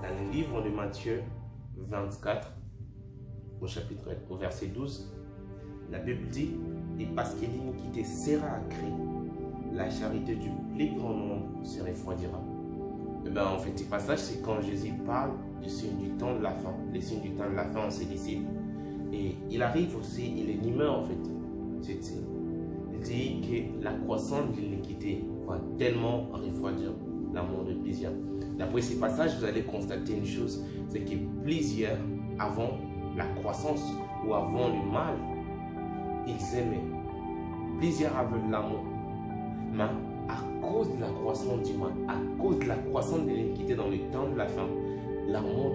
Dans le livre de Matthieu 24, au verset 12, la Bible dit, et parce que l'iniquité sera accrue, la charité du plus grand nombre se refroidira. Et bien, en fait, ce passage, c'est quand Jésus parle du signe du temps de la fin. Les signes du temps de la fin en ses disciples. Et il arrive aussi, il est humain en fait. Il dit que la croissance de l'iniquité va tellement refroidir l'amour de plusieurs. D'après ces passages, vous allez constater une chose, c'est que plusieurs, avant la croissance ou avant le mal, ils aimaient. Plusieurs avaient de l'amour. Mais à cause de la croissance du mal, à cause de la croissance de l'iniquité dans le temps de la fin, l'amour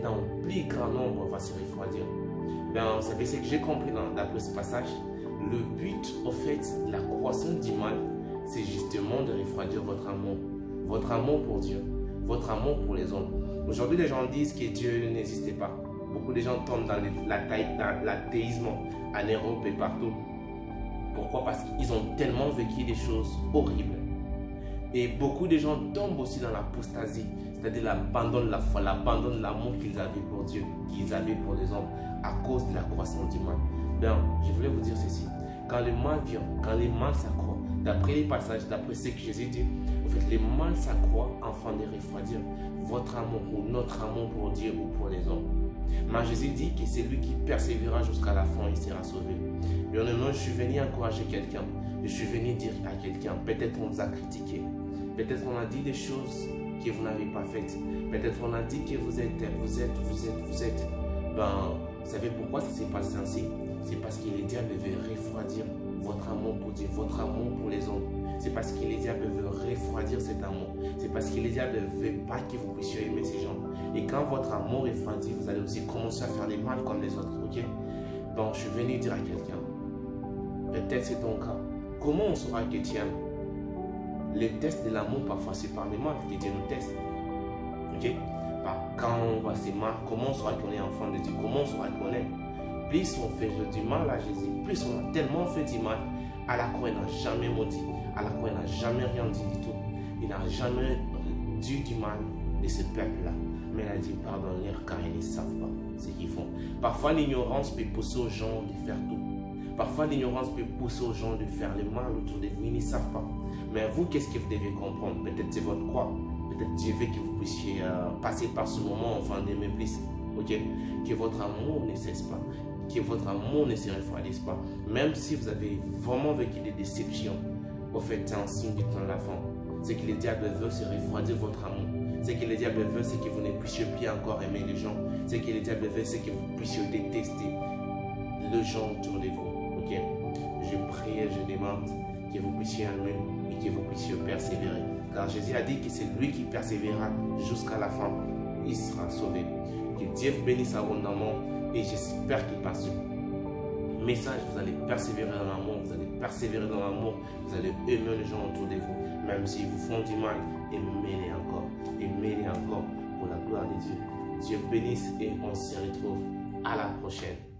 dans le plus grand nombre va se refroidir. Ben, c'est ce que j'ai compris d'après ce passage. Le but, au fait, de la croissance du mal, c'est justement de refroidir votre amour. Votre amour pour Dieu, votre amour pour les hommes. Aujourd'hui, les gens disent que Dieu n'existait pas. Beaucoup de gens tombent dans l'athéisme en Europe et partout. Pourquoi? Parce qu'ils ont tellement vécu des choses horribles. Et beaucoup de gens tombent aussi dans l'apostasie, c'est-à-dire l'abandon de la foi, l'abandon de l'amour qu'ils avaient pour Dieu, qu'ils avaient pour les hommes, à cause de la croissance du mal. Bien, je voulais vous dire ceci. Quand le mal vient, quand le mal s'accroît, d'après les passages, d'après ce que Jésus dit, en fait, le mal s'accroît afin de refroidir votre amour ou notre amour pour Dieu ou pour les hommes. Mais Jésus dit que c'est lui qui persévérera jusqu'à la fin, il sera sauvé. Bien, non, je suis venu encourager quelqu'un. Je suis venu dire à quelqu'un, peut-être on vous a critiqué. Peut-être on a dit des choses que vous n'avez pas faites. Peut-être on a dit que vous êtes. Ben, vous savez pourquoi ça s'est passé ainsi? C'est parce que le diable veut refroidir votre amour pour Dieu, votre amour pour les hommes. C'est parce que le diable veut refroidir cet amour. C'est parce que le diable ne veut pas que vous puissiez aimer ces gens. Et quand votre amour est refroidi, vous allez aussi commencer à faire les mal comme les autres. Ok? Donc, je suis venu dire à quelqu'un, peut-être c'est ton cas. Comment on saura que tu aimes? Les tests de l'amour, parfois, c'est par les mal que Dieu nous teste. Ok? Quand on va se mal, comment on saura qu'on est enfant de Dieu? Comment on saura qu'on est? Plus on fait du mal à Jésus, plus on a tellement fait du mal, à la croix, il n'a jamais maudit. À la croix, il n'a jamais rien dit du tout. Il n'a jamais dit du mal de ce peuple-là. Mais il a dit pardonne-leur car ils ne savent pas ce qu'ils font. Parfois, l'ignorance peut pousser aux gens de faire tout. Parfois, l'ignorance peut pousser aux gens de faire le mal autour de vous. Ils ne savent pas. Mais vous, qu'est-ce que vous devez comprendre? Peut-être c'est votre croix. Peut-être Dieu veut que vous puissiez passer par ce moment, enfin d'aimer plus. Ok? Que votre amour ne cesse pas. Que votre amour ne se refroidisse pas. Même si vous avez vraiment vécu des déceptions, au fait, c'est un signe du temps de la fin. C'est que le diable veut se refroidir votre amour. C'est que le diable veut, c'est que vous ne puissiez plus encore aimer les gens. C'est que le diable veut, c'est que vous puissiez détester les gens autour de vous. Ok? Je prie et je demande que vous puissiez aimer et que vous puissiez persévérer. Car Jésus a dit que c'est lui qui persévérera jusqu'à la fin. Il sera sauvé. Que Dieu vous bénisse abondamment et j'espère que par ce message, vous allez persévérer dans l'amour, vous allez persévérer dans l'amour, vous allez aimer les gens autour de vous. Même s'ils vous font du mal, aimez-les encore pour la gloire de Dieu. Dieu bénisse et on se retrouve à la prochaine.